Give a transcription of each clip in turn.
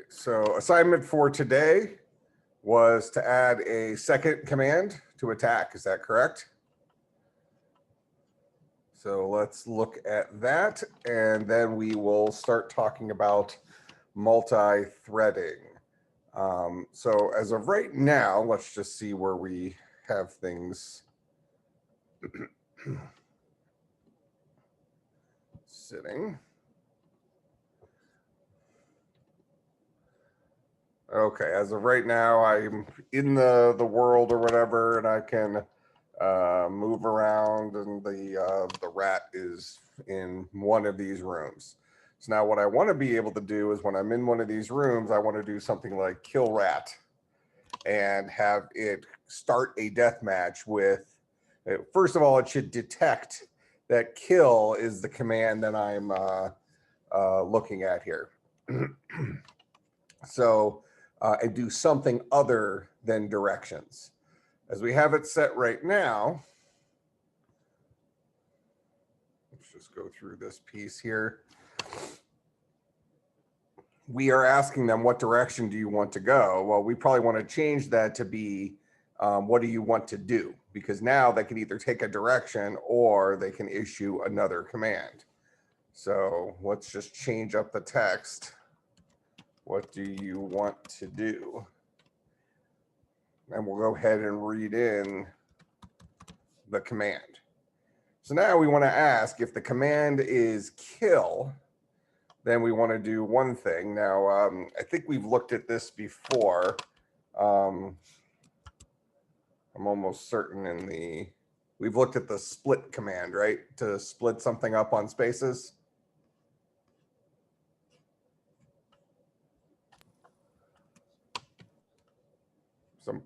so assignment for today was to add a second command to attack. Is that correct? So let's look at that, and then we will start talking about multi-threading. So as of right now, let's just see where we have things sitting. Okay, as of right now, I'm in the world or whatever, and I can move around, and the rat is in one of these rooms. So now what I want to be able to do is when I'm in one of these rooms, I want to do something like kill rat and have it start a death match with, first of all, it should detect that kill is the command that I'm looking at here. So and do something other than directions. As we have it set right now, let's just go through this piece here. We are asking them, what direction do you want to go? Well, we probably want to change that to be, what do you want to do? Because now they can either take a direction or they can issue another command. So let's just change up the text. What do you want to do? And we'll go ahead and read in the command. So now we want to ask if the command is kill, then we want to do one thing. Now, I think we've looked at this before. I'm almost certain we've looked at the split command, right? To split something up on spaces.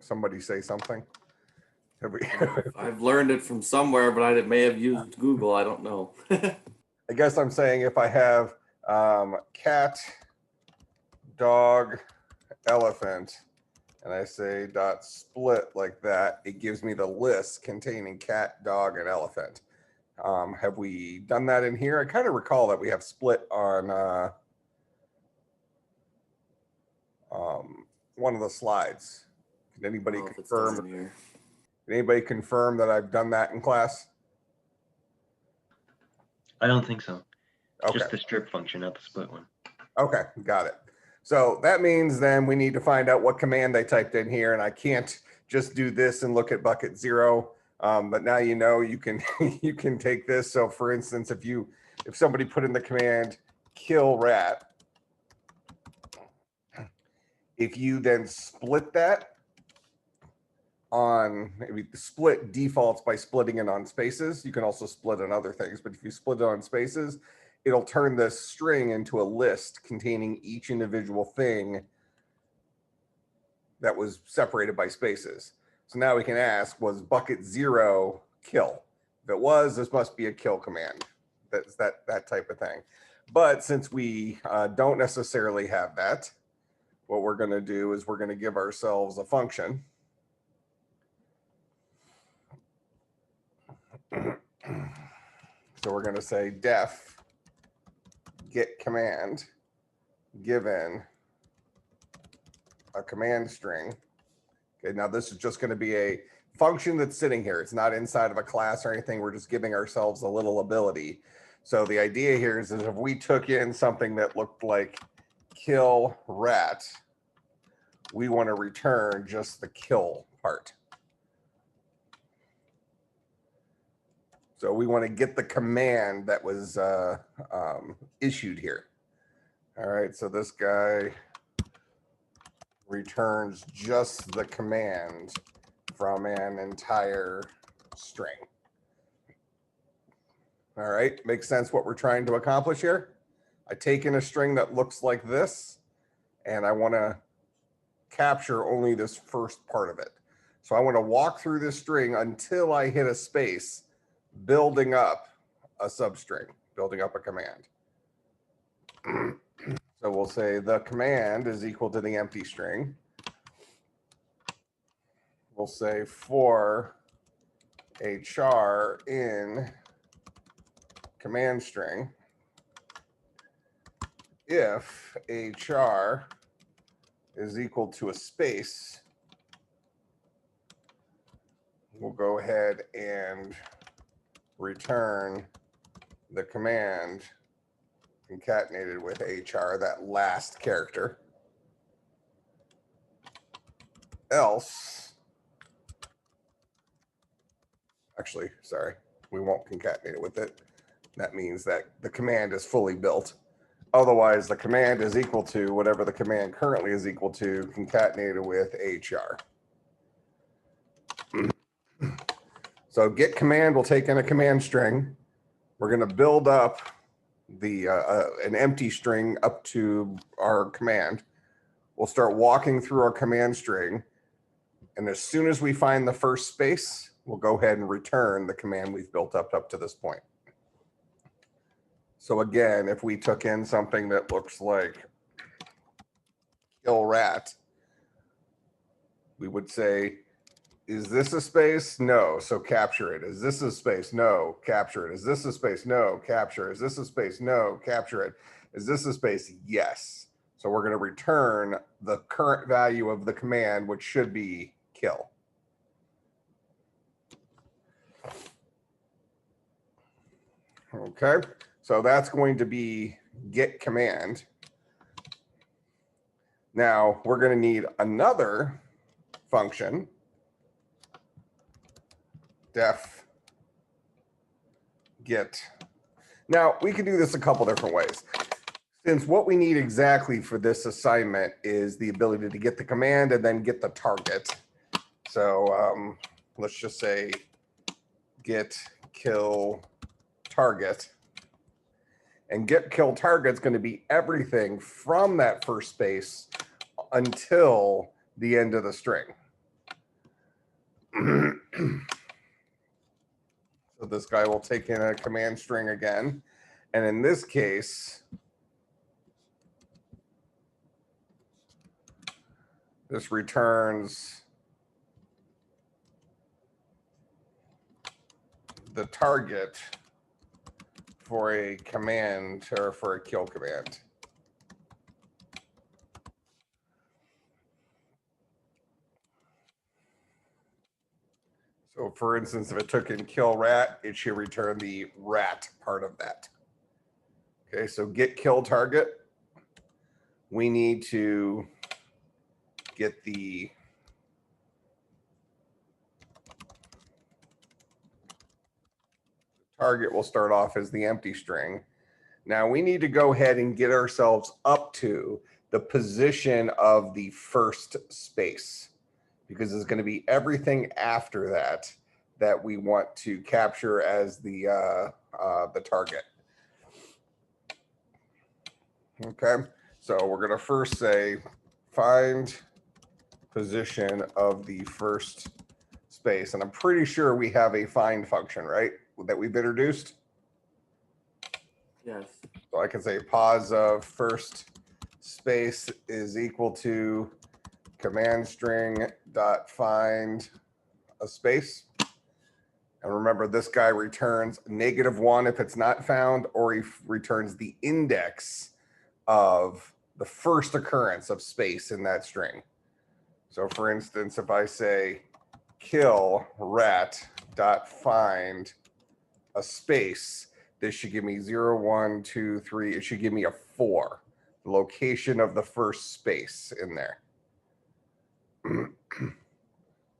Somebody say something. Have we? I've learned it from somewhere, but I may have used Google. I don't know. I guess I'm saying if I have cat, dog, elephant, and I say dot split like that, it gives me the list containing cat, dog, and elephant. Have we done that in here? I kind of recall that we have split on one of the slides. Can anybody confirm? Can anybody confirm that I've done that in class? I don't think so. Okay. Just the strip function, not the split one. Okay, got it. So that means then we need to find out what command they typed in here, and I can't just do this and look at bucket 0. But now you know you can you can take this. So for instance, if somebody put in the command kill rat, if you then split that on, maybe the split defaults by splitting it on spaces. You can also split on other things, but if you split it on spaces, it'll turn this string into a list containing each individual thing that was separated by spaces. So now we can ask, was bucket 0 kill? If it was, this must be a kill command. That's that type of thing. But since we don't necessarily have that, what we're going to do is we're going to give ourselves a function. So we're going to say def get command given a command string. Okay, now this is just going to be a function that's sitting here. It's not inside of a class or anything. We're just giving ourselves a little ability. So the idea here is that if we took in something that looked like kill rat, we want to return just the kill part. So we want to get the command that was issued here. All right, so this guy returns just the command from an entire string. All right, makes sense what we're trying to accomplish here. I take in a string that looks like this, and I want to capture only this first part of it. So I want to walk through this string until I hit a space, building up a substring, building up a command. So we'll say the command is equal to the empty string. We'll say for a char in command string, if a char is equal to a space, we'll go ahead and return the command concatenated with HR, that last character. Else, actually, sorry, we won't concatenate it with it. That means that the command is fully built. Otherwise, the command is equal to whatever the command currently is equal to concatenated with HR. So get command will take in a command string. We're going to build up the an empty string up to our command. We'll start walking through our command string. And as soon as we find the first space, we'll go ahead and return the command we've built up to this point. So again, if we took in something that looks like kill rat, we would say, is this a space? No, so capture it. Is this a space? No, capture it. Is this a space? No, capture it. Is this a space? No, capture it. Is this a space? Yes. So we're going to return the current value of the command, which should be kill. Okay, so that's going to be get command. Now we're going to need another function, def get. Now we can do this a couple different ways. Since what we need exactly for this assignment is the ability to get the command and then get the target. So let's just say get kill target. And get kill target is going to be everything from that first space until the end of the string. So this guy will take in a command string again. And in this case, this returns the target for a command or for a kill command. So for instance, if it took in kill rat, it should return the rat part of that. Okay, so get kill target. We need to get the target will start off as the empty string. Now we need to go ahead and get ourselves up to the position of the first space, because it's going to be everything after that that we want to capture as the target. Okay, so we're going to first say find position of the first space, and I'm pretty sure we have a find function, right, that we've introduced. Yes. So I can say pause of first space is equal to command string dot find a space. And remember, this guy returns -1 if it's not found, or he returns the index of the first occurrence of space in that string. So for instance, if I say kill rat dot find a space, this should give me 0, 1, 2, 3. It should give me a 4, the location of the first space in there.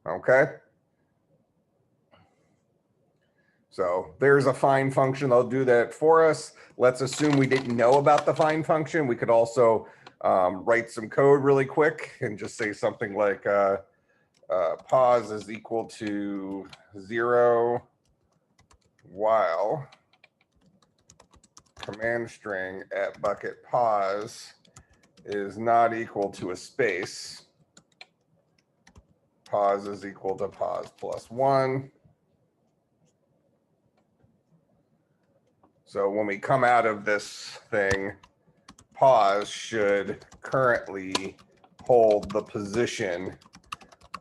Okay. So there's a find function. They'll do that for us. Let's assume we didn't know about the find function. We could also write some code really quick and just say something like pause is equal to 0 while command string at bucket pause is not equal to a space. Pause is equal to pause plus 1. So when we come out of this thing, pause should currently hold the position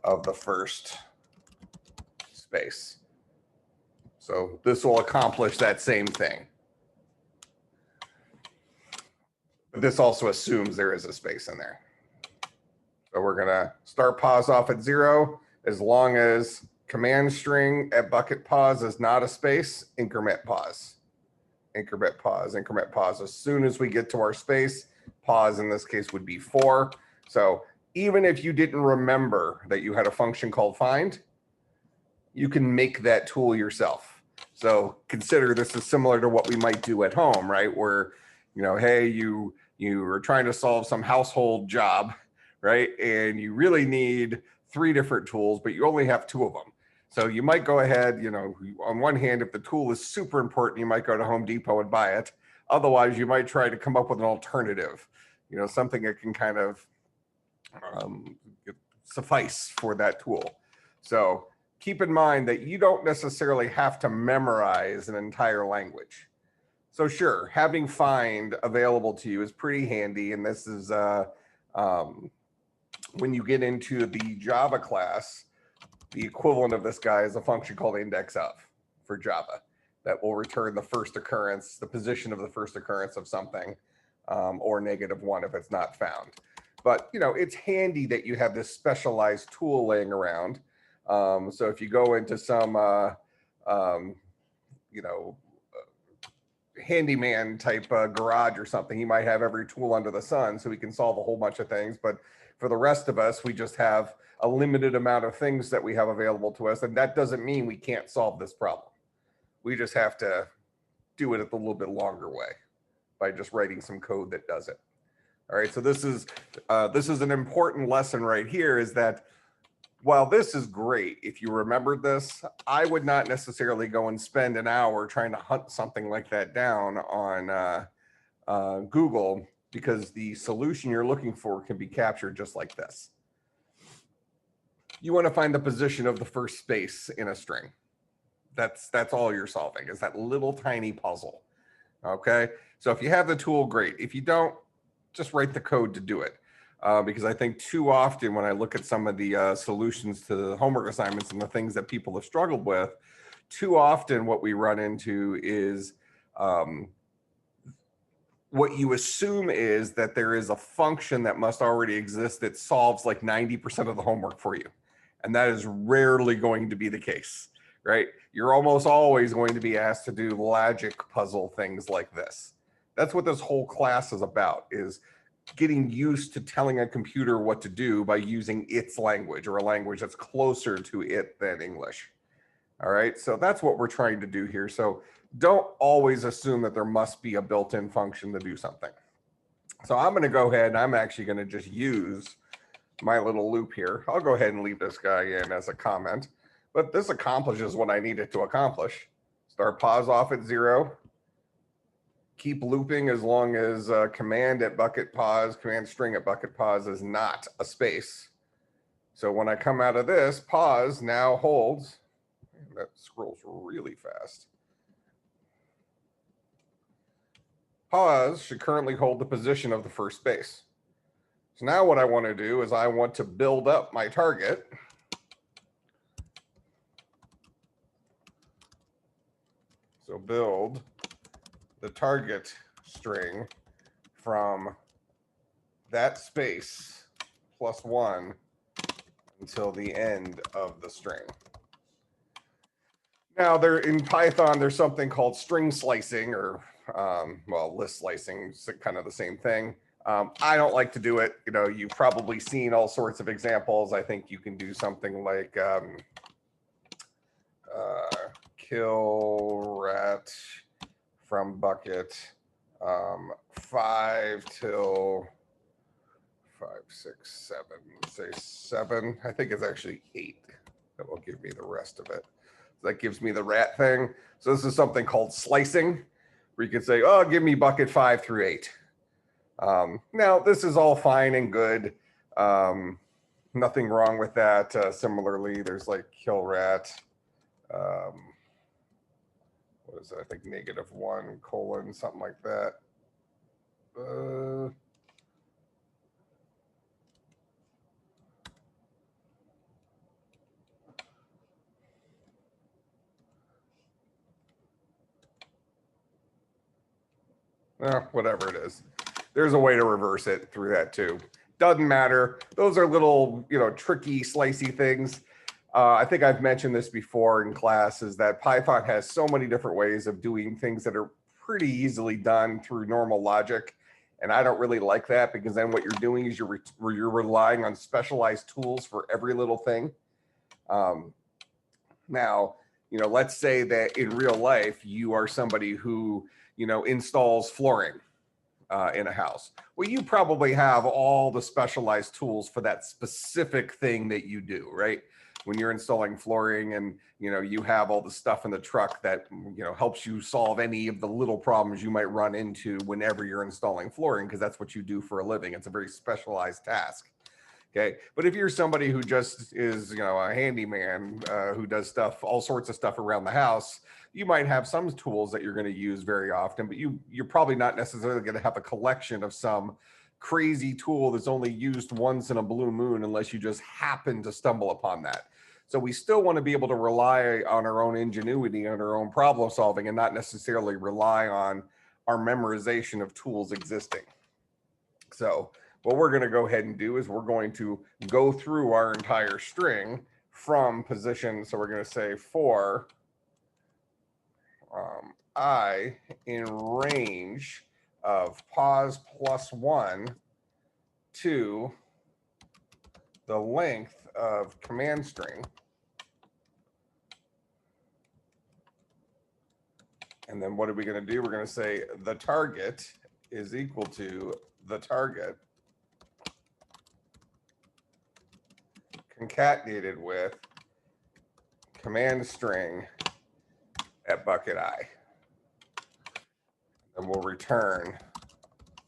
of the first space. So this will accomplish that same thing. But this also assumes there is a space in there. So we're gonna start pause off at 0 as long as command string at bucket pause is not a space, increment pause. Increment pause, increment pause. As soon as we get to our space, pause in this case would be 4. So even if you didn't remember that you had a function called find, you can make that tool yourself. So consider this is similar to what we might do at home, right? Where, you know, hey, you are trying to solve some household job, right? And you really need 3 different tools, but you only have 2 of them. So you might go ahead, you know, on one hand, if the tool is super important, you might go to Home Depot and buy it. Otherwise, you might try to come up with an alternative, you know, something that can kind of suffice for that tool. So keep in mind that you don't necessarily have to memorize an entire language. So sure, having find available to you is pretty handy. And this is when you get into the Java class, the equivalent of this guy is a function called index of for Java that will return the first occurrence, the position of the first occurrence of something, or -1 if it's not found. But, you know, it's handy that you have this specialized tool laying around. So if you go into some, you know, handyman type garage or something, he might have every tool under the sun so he can solve a whole bunch of things. But for the rest of us, we just have a limited amount of things that we have available to us. And that doesn't mean we can't solve this problem. We just have to do it a little bit longer way by just writing some code that does it. All right, so this is an important lesson right here, is that while this is great, if you remembered this, I would not necessarily go and spend an hour trying to hunt something like that down on Google, because the solution you're looking for can be captured just like this. You want to find the position of the first space in a string. That's all you're solving, is that little tiny puzzle. Okay, so if you have the tool, great. If you don't, just write the code to do it. Because I think too often when I look at some of the solutions to the homework assignments and the things that people have struggled with, too often what we run into is what you assume is that there is a function that must already exist that solves like 90% of the homework for you. And that is rarely going to be the case, right? You're almost always going to be asked to do logic puzzle things like this. That's what this whole class is about, is getting used to telling a computer what to do by using its language, or a language that's closer to it than English. All right, so that's what we're trying to do here. So don't always assume that there must be a built-in function to do something. So I'm going to go ahead and I'm actually going to just use my little loop here. I'll go ahead and leave this guy in as a comment, but this accomplishes what I need it to accomplish. Start pause off at 0. Keep looping as long as command at bucket pause, command string at bucket pause is not a space. So when I come out of this, pause now holds. That scrolls really fast. Pause should currently hold the position of the first space. So now what I want to do is I want to build up my target. So build the target string from that space +1 until the end of the string. Now there in Python, there's something called string slicing, or well, list slicing, kind of the same thing. I don't like to do it. You know, you've probably seen all sorts of examples. I think you can do something like kill rat from bucket 5 till 5, 6, 7, say 7. I think it's actually 8 that will give me the rest of it. So that gives me the rat thing. So this is something called slicing, where you can say, oh, give me bucket 5 through 8. Now this is all fine and good. Nothing wrong with that. Similarly, there's like kill rat. What is it? I think -1 : something like that. Whatever it is, there's a way to reverse it through that too. doesn't matter. Those are little, tricky, slicey things. I think I've mentioned this before in class, is that Python has so many different ways of doing things that are pretty easily done through normal logic. And I don't really like that, because then what you're doing is you're relying on specialized tools for every little thing. Now, let's say that in real life, you are somebody who, installs flooring in a house. Well, you probably have all the specialized tools for that specific thing that you do, right? When you're installing flooring, and you have all the stuff in the truck that helps you solve any of the little problems you might run into whenever you're installing flooring, because that's what you do for a living. It's a very specialized task. Okay, but if you're somebody who just is a handyman who does stuff, all sorts of stuff around the house, you might have some tools that you're going to use very often, but you're probably not necessarily going to have a collection of some crazy tool that's only used once in a blue moon, unless you just happen to stumble upon that. So we still want to be able to rely on our own ingenuity and our own problem solving, and not necessarily rely on our memorization of tools existing. So what we're going to go ahead and do is we're going to go through our entire string from position. So we're going to say for I in range of pos plus 1 to the length of command string. And then what are we going to do? We're going to say the target is equal to the target concatenated with command string at bucket I. And we'll return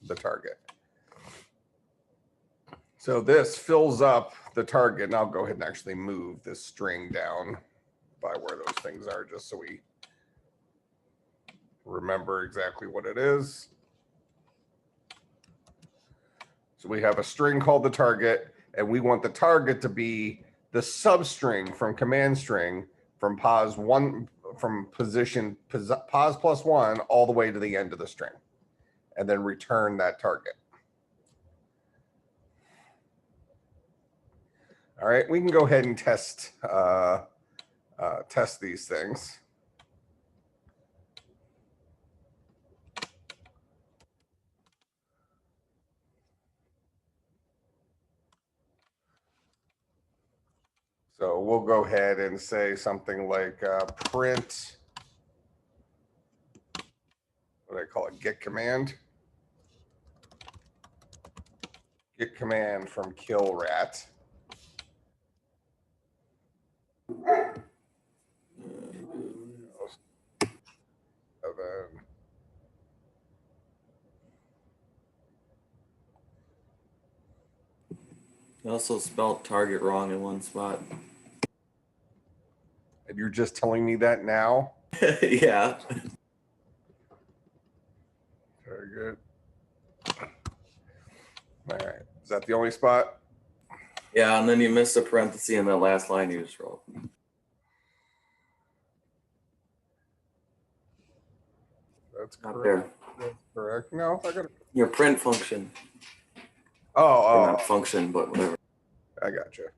the target. So this fills up the target, and I'll go ahead and actually move this string down by where those things are, just so we remember exactly what it is. So we have a string called the target, and we want the target to be the substring from command string from pos position pos plus 1 all the way to the end of the string, and then return that target. All right, we can go ahead and test these things. So we'll go ahead and say something like print, what do I call it, get command from kill rat. You also spelled target wrong in one spot. And you're just telling me that now? Yeah. Very good. All right. Is that the only spot? Yeah, and then you missed a parenthesis in the last line you just wrote. That's Not correct. there. That's correct. No, I got Your print function. Oh, Not function, but whatever. I got you.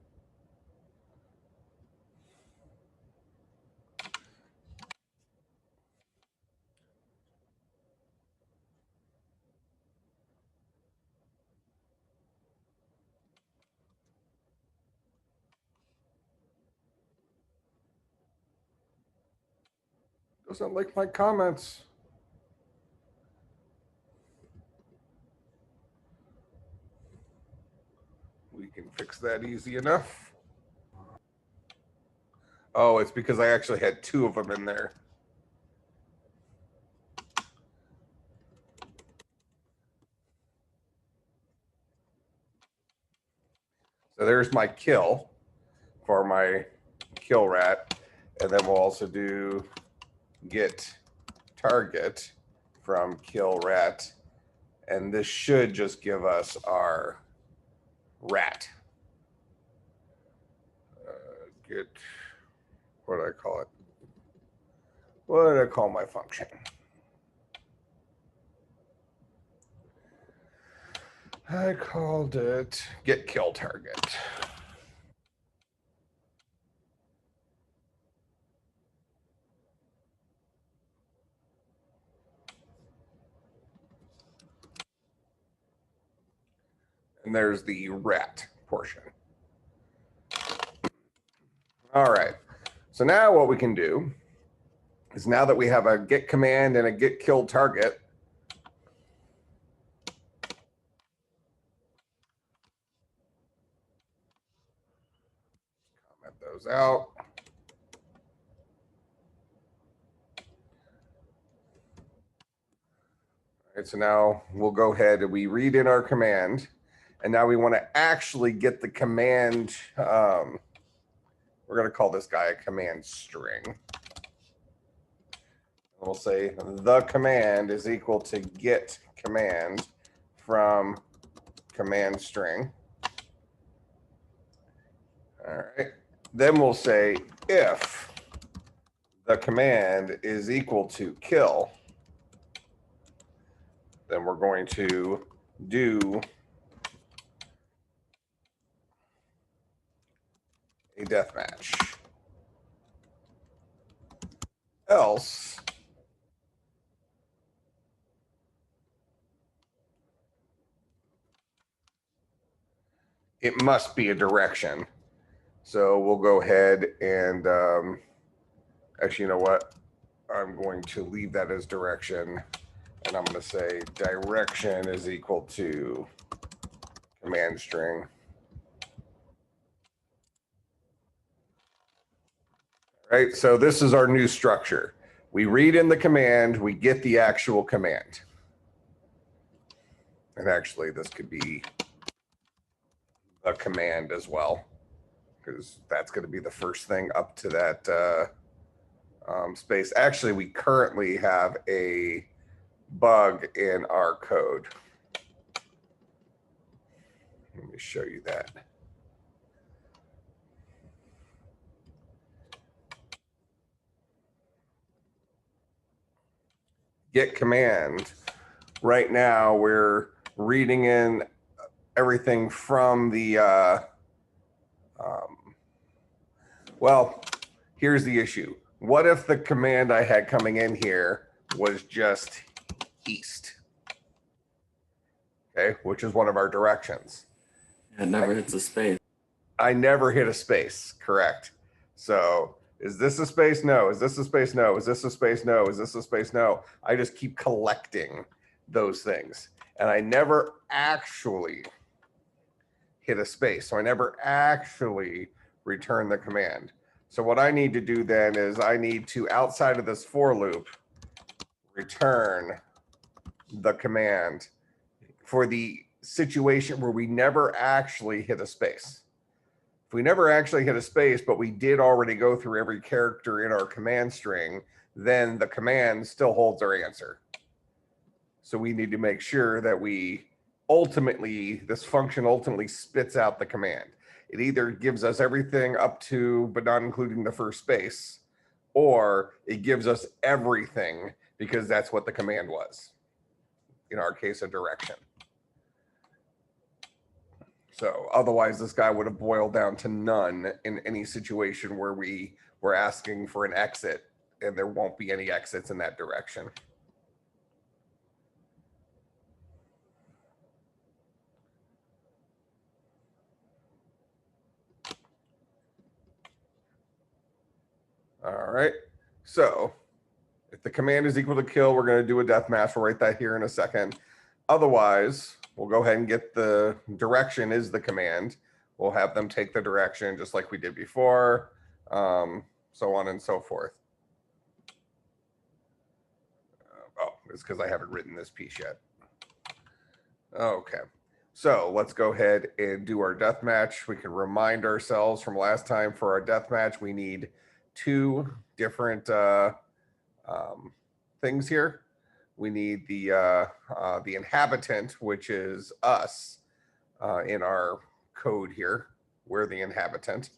Doesn't like my comments. We can fix that easy enough. Oh, it's because I actually had 2 of them in there. So there's my kill for my kill rat. And then we'll also do get target from kill rat. And this should just give us our rat. Get, what do I call it? What did I call my function? I called it get kill target. And there's the rat portion. All right. So now what we can do is, now that we have a get command and a get kill target, comment those out. All right, so now we'll go ahead and we read in our command, and now we want to actually get the command. We're going to call this guy a command string. We'll say the command is equal to get command from command string. All right. Then we'll say if the command is equal to kill, then we're going to do a death match. Else it must be a direction. So we'll go ahead and actually, you know what? I'm going to leave that as direction, and I'm going to say direction is equal to command string. Right, so this is our new structure. We read in the command, we get the actual command. And actually, this could be a command as well, because that's going to be the first thing up to that space. Actually, we currently have a bug in our code. Let me show you that. Get command. Right now, we're reading in everything from the, well, here's the issue. What if the command I had coming in here was just east? Okay, which is one of our directions. It never hits a space. I never hit a space, correct. So is this a space? No. Is this a space? No. Is this a space? No. Is this a space? No. I just keep collecting those things. And I never actually hit a space. So I never actually return the command. So what I need to do then is I need to, outside of this for loop, return the command for the situation where we never actually hit a space. If we never actually hit a space, but we did already go through every character in our command string, then the command still holds our answer. So we need to make sure that we ultimately, this function ultimately spits out the command. It either gives us everything up to, but not including the first space, or it gives us everything because that's what the command was. In our case, a direction. So otherwise, this guy would have boiled down to none in any situation where we were asking for an exit, and there won't be any exits in that direction. All right. So if the command is equal to kill, we're going to do a death match. We'll write that here in a second. Otherwise, we'll go ahead and get the direction is the command. We'll have them take the direction just like we did before, so on and so forth. Oh, it's because I haven't written this piece yet. Okay, so let's go ahead and do our death match. We can remind ourselves from last time for our death match, we need two different things here. We need the inhabitant, which is us in our code here. We're the inhabitant.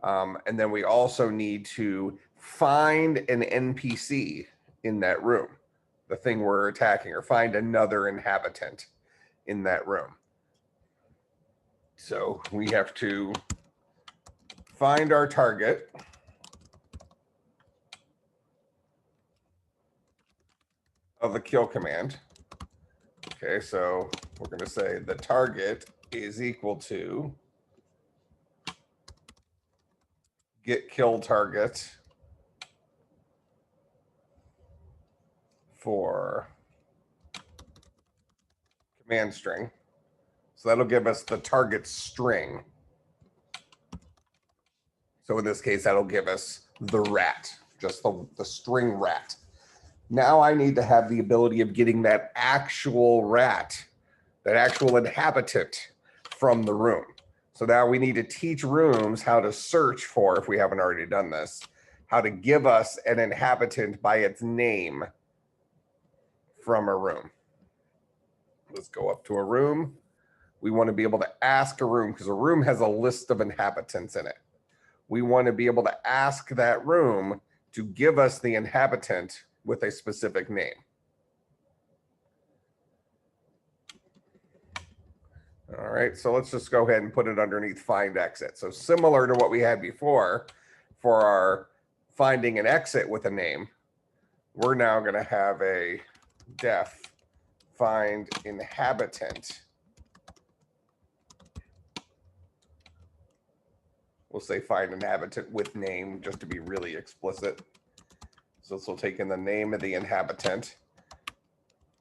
And then we also need to find an NPC in that room, the thing we're attacking, or find another inhabitant in that room. So we have to find our target. Of the kill command. Okay, so we're going to say the target is equal to get kill target for command string. So that'll give us the target string. So in this case, that'll give us the rat, just the string rat. Now I need to have the ability of getting that actual rat, that actual inhabitant from the room. So now we need to teach rooms how to search for, if we haven't already done this, how to give us an inhabitant by its name from a room. Let's go up to a room. We want to be able to ask a room because a room has a list of inhabitants in it. We want to be able to ask that room to give us the inhabitant with a specific name. All right, so let's just go ahead and put it underneath find exit. So similar to what we had before for our finding an exit with a name, we're now going to have a def find inhabitant. We'll say find inhabitant with name just to be really explicit. So this will take in the name of the inhabitant.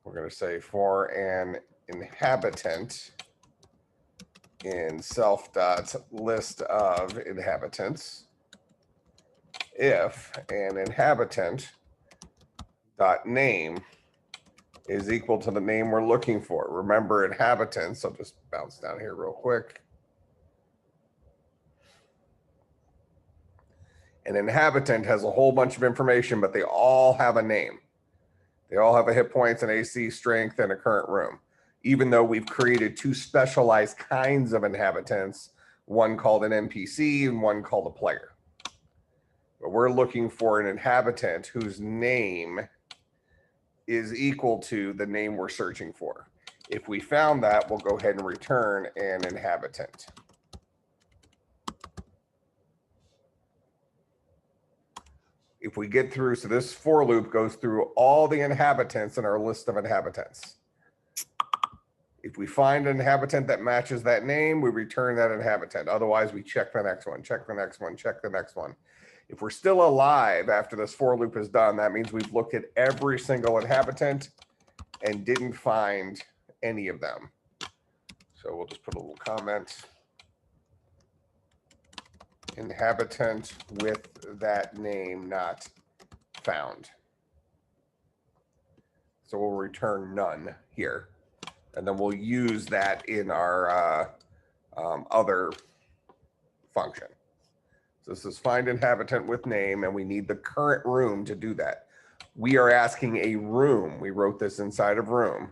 We're going to say for an inhabitant in self.list of inhabitants, if an inhabitant dot name is equal to the name we're looking for. Remember inhabitants, I'll just bounce down here real quick. An inhabitant has a whole bunch of information, but they all have a name. They all have a hit points, an AC, strength, and a current room. Even though we've created two specialized kinds of inhabitants, one called an NPC and one called a player. But we're looking for an inhabitant whose name is equal to the name we're searching for. If we found that, we'll go ahead and return an inhabitant. If we get through, so this for loop goes through all the inhabitants in our list of inhabitants. If we find an inhabitant that matches that name, we return that inhabitant. Otherwise, we check the next one, check the next one, check the next one. If we're still alive after this for loop is done, that means we've looked at every single inhabitant and didn't find any of them. So we'll just put a little comment. Inhabitant with that name not found. So we'll return none here. And then we'll use that in our other function. So this is find inhabitant with name, and we need the current room to do that. We are asking a room. We wrote this inside of room.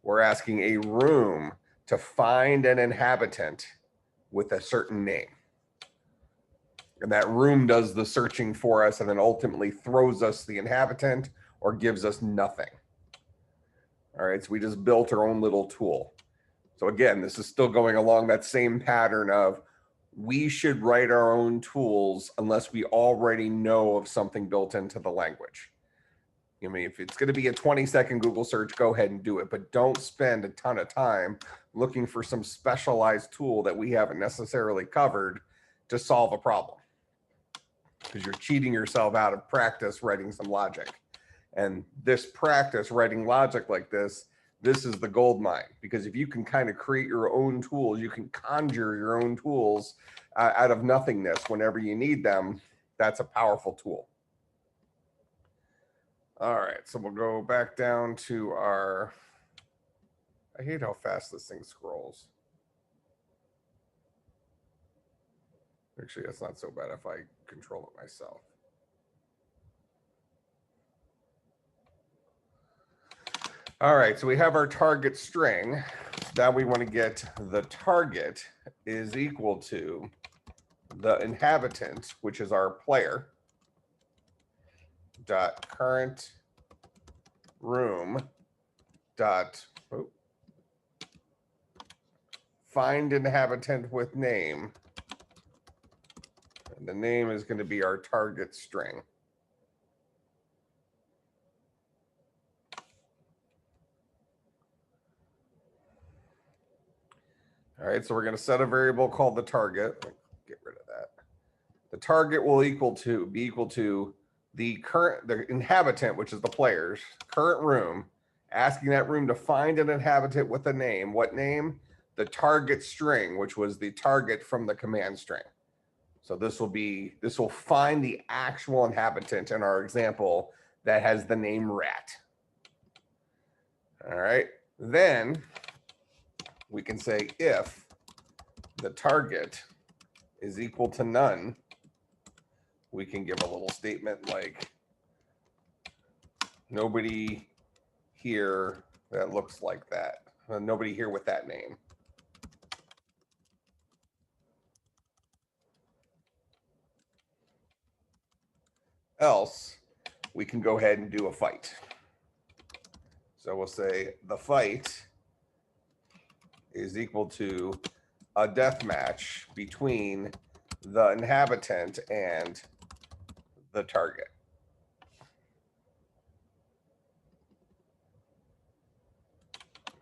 We're asking a room to find an inhabitant with a certain name. And that room does the searching for us and then ultimately throws us the inhabitant or gives us nothing. All right, so we just built our own little tool. So again, this is still going along that same pattern of we should write our own tools unless we already know of something built into the language. I mean, if it's going to be a 20-second Google search, go ahead and do it, but don't spend a ton of time looking for some specialized tool that we haven't necessarily covered to solve a problem, because you're cheating yourself out of practice writing some logic. And this practice writing logic like this is the gold mine, because if you can kind of create your own tools, you can conjure your own tools out of nothingness whenever you need them. That's a powerful tool. All right, so we'll go back down to our, I hate how fast this thing scrolls. Actually, that's not so bad if I control it myself. All right, so we have our target string. Now we want to get the target is equal to the inhabitant, which is our player, dot current room dot find inhabitant with name. And the name is going to be our target string. All right, so we're going to set a variable called the target. Get rid of that. The target will be equal to the inhabitant, which is the player's current room, asking that room to find an inhabitant with a name. What name? The target string, which was the target from the command string. So this will find the actual inhabitant in our example that has the name rat. All right, then we can say if the target is equal to none, we can give a little statement like nobody here that looks like that. Nobody here with that name. Else, we can go ahead and do a fight. So we'll say the fight is equal to a death match between the inhabitant and the target.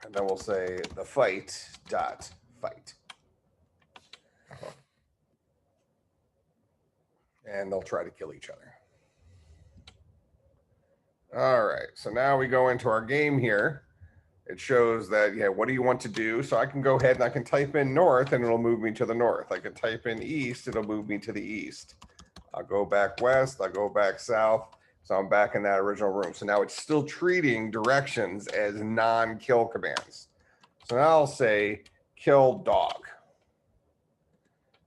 And then we'll say the fight dot fight. And they'll try to kill each other. All right, so now we go into our game here. It shows that, yeah, what do you want to do? So I can go ahead and I can type in north and it'll move me to the north. I can type in east, it'll move me to the east. I'll go back west, I'll go back south. So I'm back in that original room. So now it's still treating directions as non-kill commands. So now I'll say kill dog.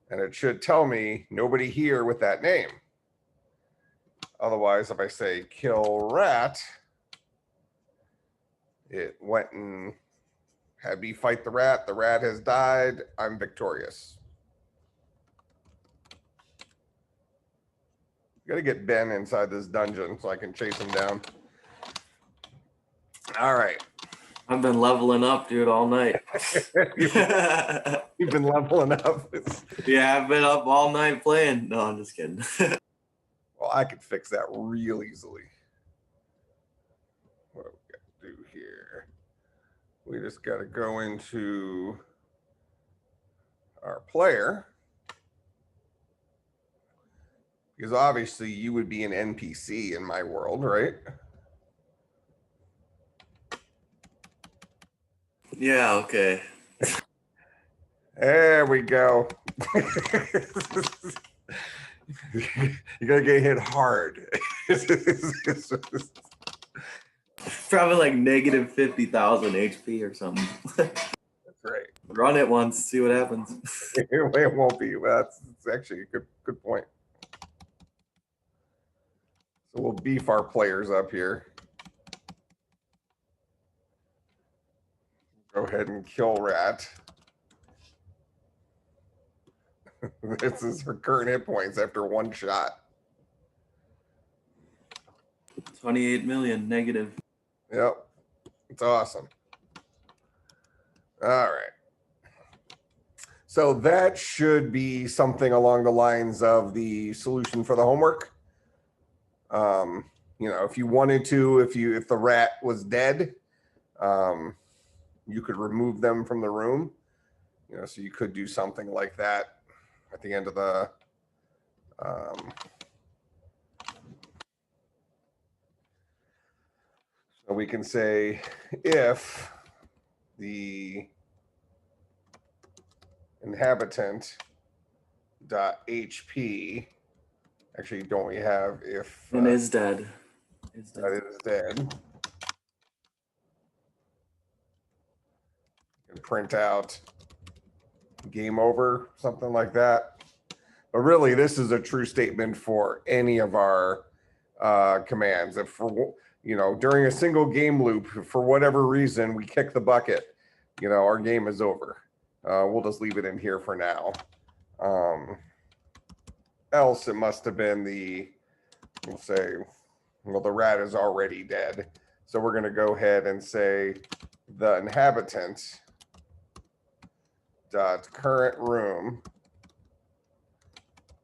And it should tell me nobody here with that name. Otherwise, if I say kill rat, it went and had me fight the rat. The rat has died. I'm victorious. Got to get Ben inside this dungeon so I can chase him down. All right. I've been leveling up, dude, all night. You've been leveling up. Yeah, I've been up all night playing. No, I'm just kidding. Well, I could fix that real easily. What do we got to do here? We just got to go into our player. Because obviously you would be an NPC in my world, right? Yeah, okay. There we go. You're gonna get hit hard. Probably like negative 50,000 HP or something. That's right. Run it once, see what happens. It won't be. That's actually a good point. So we'll beef our players up here. Go ahead and kill rat. This is her current hit points after one shot. 28 million negative. Yep. It's awesome. All right. So that should be something along the lines of the solution for the homework. You know, if you wanted to, if the rat was dead, you could remove them from the room. You know, so you could do something like that at the end of the so we can say if the inhabitant dot HP, actually, don't we have if And is dead. Is that dead. is dead, and print out game over, something like that. But really, this is a true statement for any of our commands. If for, you know, during a single game loop, for whatever reason, we kick the bucket, you know, our game is over. We'll just leave it in here for now. Else it must have been we'll say, well, the rat is already dead. So we're going to go ahead and say the inhabitant dot current room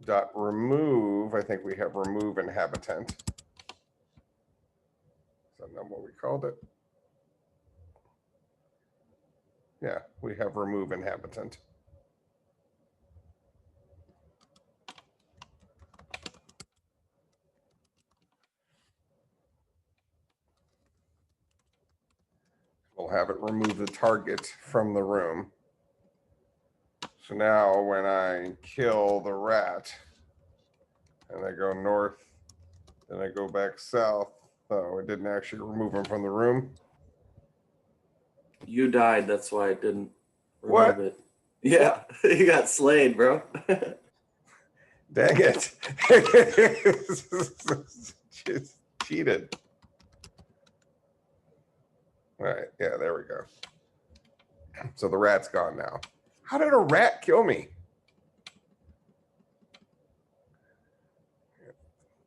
dot remove. I think we have remove inhabitant. Is that not what we called it? Yeah, we have remove inhabitant. We'll have it remove the target from the room. So now when I kill the rat and I go north, then I go back south. Oh, it didn't actually remove him from the room. You died, that's why it didn't What? remove it. Yeah, you got slayed, bro. Dang it. Just cheated. All right, yeah, there we go. So the rat's gone now. How did a rat kill me?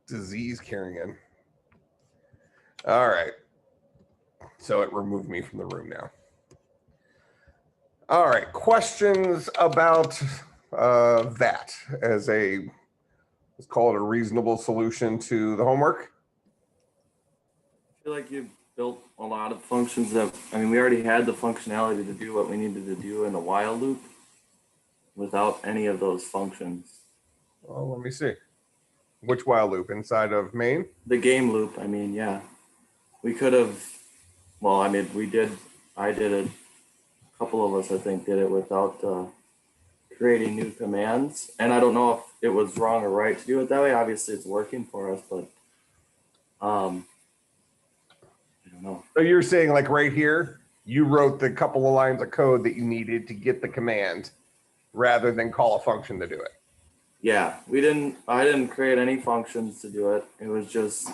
Disease carrying. All right. So it removed me from the room now. All right, questions about that as a, let's call it a reasonable solution to the homework? I feel like you built a lot of functions that, I mean, we already had the functionality to do what we needed to do in the while loop without any of those functions. Well, let me see. Which while loop? Inside of main? The game loop, I mean, yeah. We could have, well, I mean, I did it, a couple of us, I think, did it without creating new commands. And I don't know if it was wrong or right to do it that way. Obviously, it's working for us, but I don't know. So you're saying like right here, you wrote the couple of lines of code that you needed to get the command rather than call a function to do it. Yeah, I didn't create any functions to do it. It was just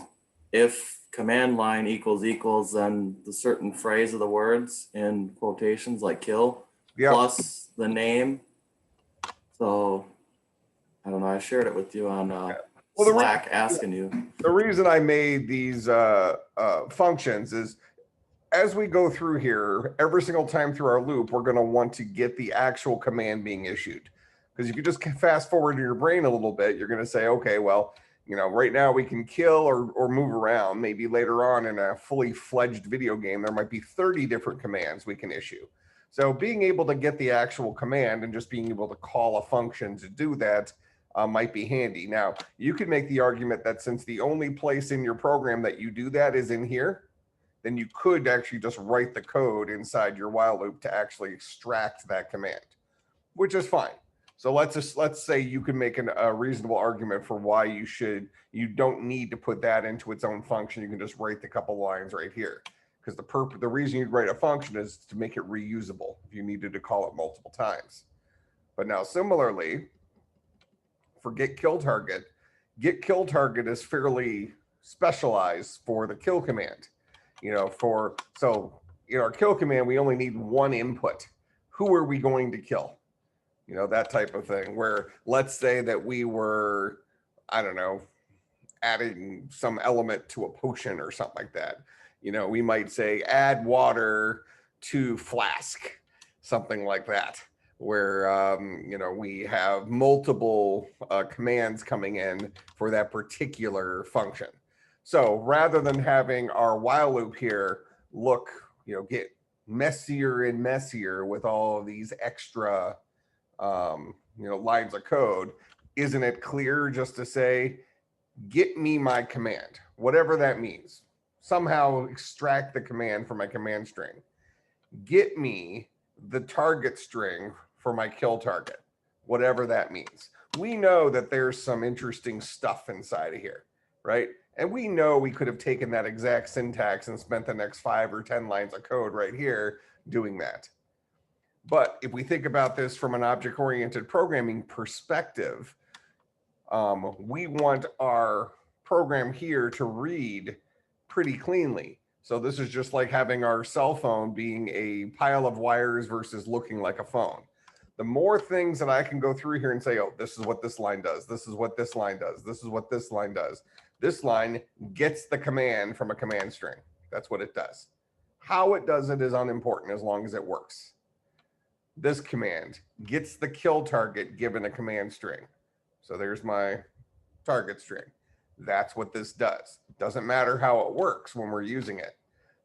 if command line equals, then the certain phrase of the words in quotations like kill plus the name. So I don't know. I shared it with you on Slack asking you. The reason I made these functions is as we go through here, every single time through our loop, we're going to want to get the actual command being issued. Because if you just fast forward in your brain a little bit, you're going to say, okay, well, you know, right now we can kill or move around. Maybe later on in a fully fledged video game, there might be 30 different commands we can issue. So being able to get the actual command and just being able to call a function to do that might be handy. Now, you could make the argument that since the only place in your program that you do that is in here, then you could actually just write the code inside your while loop to actually extract that command, which is fine. So let's say you can make a reasonable argument for why you don't need to put that into its own function. You can just write the couple lines right here, because the reason you'd write a function is to make it reusable if you needed to call it multiple times. But now similarly, for get kill target is fairly specialized for the kill command. You know, our kill command, we only need one input. Who are we going to kill? You know, that type of thing, where let's say that we were, I don't know, adding some element to a potion or something like that. You know, we might say add water to flask, something like that, where, you know, we have multiple commands coming in for that particular function. So rather than having our while loop here look, you know, get messier and messier with all of these extra you know, lines of code, isn't it clear just to say, get me my command, whatever that means, somehow extract the command from my command string, get me the target string for my kill target, whatever that means. We know that there's some interesting stuff inside of here, right? And we know we could have taken that exact syntax and spent the next 5 or 10 lines of code right here doing that. But if we think about this from an object-oriented programming perspective, we want our program here to read pretty cleanly. So this is just like having our cell phone being a pile of wires versus looking like a phone. The more things that I can go through here and say, oh, this is what this line does. This is what this line does. This is what this line does. This line gets the command from a command string. That's what it does. How it does it is unimportant as long as it works. this command, gets the kill target given a command string. So there's my target string. That's what this does. Doesn't matter how it works when we're using it.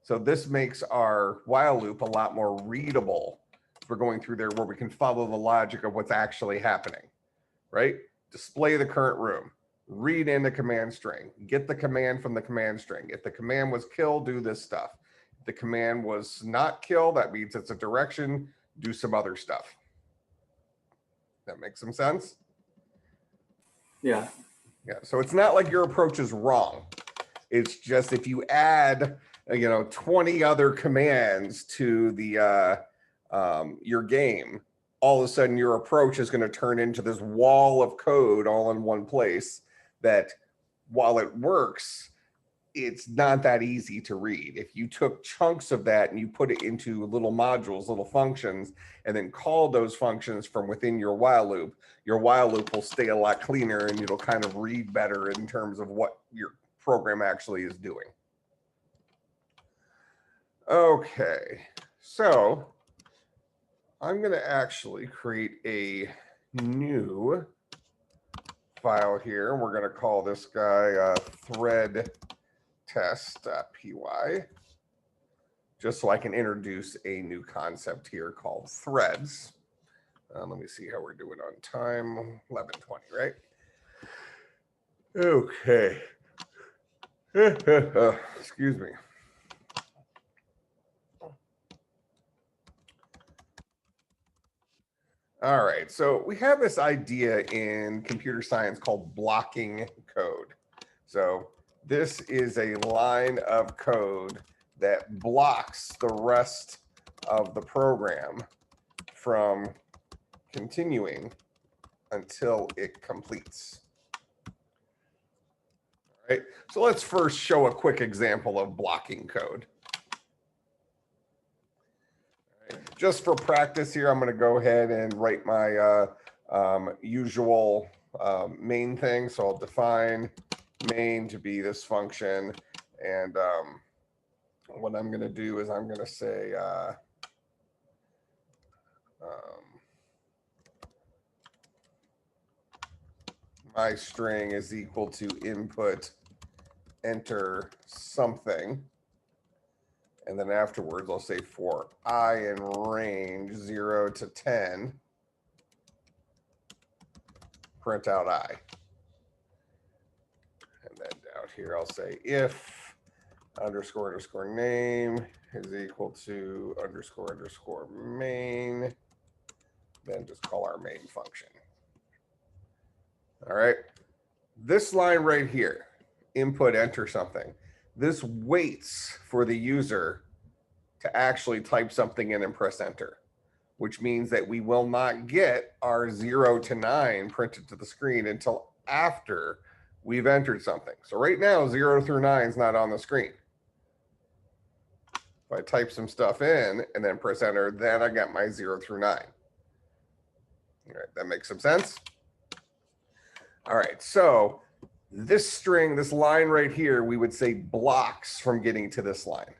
So this makes our while loop a lot more readable if we're going through there, where we can follow the logic of what's actually happening, right? Display the current room, read in the command string, get the command from the command string. If the command was kill, do this stuff. If the command was not kill, that means it's a direction, do some other stuff. That makes some sense? Yeah. Yeah, so it's not like your approach is wrong. It's just if you add, 20 other commands to the your game, all of a sudden your approach is going to turn into this wall of code all in one place that, while it works, it's not that easy to read. If you took chunks of that and you put it into little modules, little functions, and then called those functions from within your while loop will stay a lot cleaner, and it'll kind of read better in terms of what your program actually is doing. Okay, so I'm going to actually create a new file here. We're going to call this guy thread test.py, just so I can introduce a new concept here called threads. Let me see how we're doing on time. 11:20, right? Okay. Excuse me. All right, so we have this idea in computer science called blocking code. So this is a line of code that blocks the rest of the program from continuing until it completes. All right, so let's first show a quick example of blocking code. Just for practice here, I'm going to go ahead and write my usual main thing. So I'll define main to be this function. And what I'm going to do is I'm going to say my string is equal to input enter something. And then afterwards, I'll say for I in range 0 to 10, print out I. And then down here, I'll say if underscore underscore name is equal to underscore underscore main, then just call our main function. All right. This line right here, input enter something. This waits for the user to actually type something in and press enter, which means that we will not get our 0 to 9 printed to the screen until after we've entered something. So right now, 0 through 9 is not on the screen. If I type some stuff in and then press enter, then I got my 0 through 9. All right, that makes some sense. All right, so this string, this line right here, we would say blocks from getting to this line.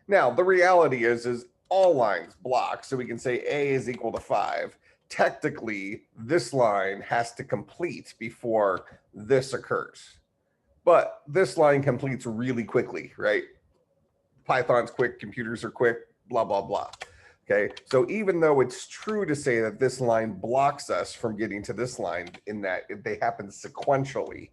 Now, the reality is all lines block, so we can say A is equal to 5. Technically, this line has to complete before this occurs. But this line completes really quickly, right? Python's quick, computers are quick, blah, blah, blah. Okay, so even though it's true to say that this line blocks us from getting to this line in that they happen sequentially,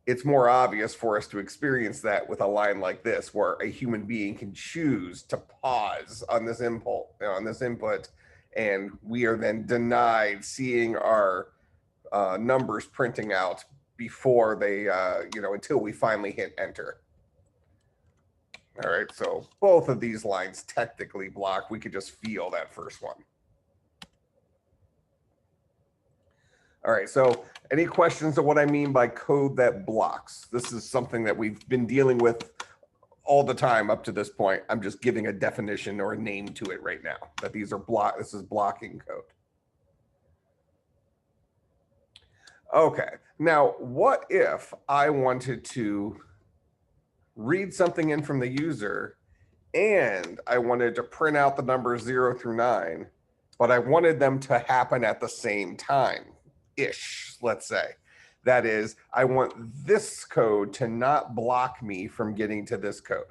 it's more obvious for us to experience that with a line like this, where a human being can choose to pause on this input, and we are then denied seeing our numbers printing out before they, until we finally hit enter. All right, so both of these lines technically block. We could just feel that first one. All right, so any questions of what I mean by code that blocks? This is something that we've been dealing with all the time up to this point. I'm just giving a definition or a name to it right now, that these are this is blocking code. Okay, now what if I wanted to read something in from the user and I wanted to print out the numbers 0 through 9, but I wanted them to happen at the same time-ish, let's say. That is, I want this code to not block me from getting to this code.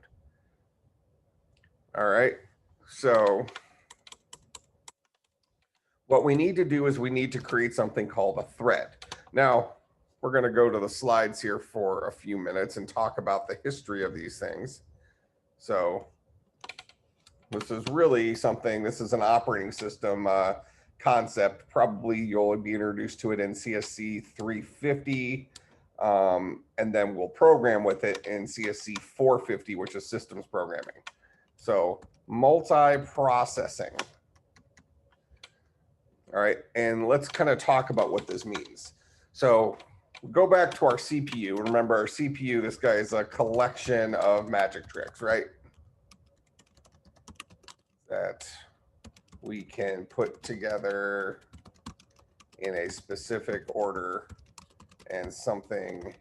All right, so what we need to do is we need to create something called a thread. Now, we're going to go to the slides here for a few minutes and talk about the history of these things. So this is really something, this is an operating system concept. Probably you'll be introduced to it in CSC200, and then we'll program with it in CSC450, which is systems programming. So multi-processing. All right, and let's kind of talk about what this means. So go back to our CPU. Remember our CPU, this guy is a collection of magic tricks, right? That we can put together in a specific order and something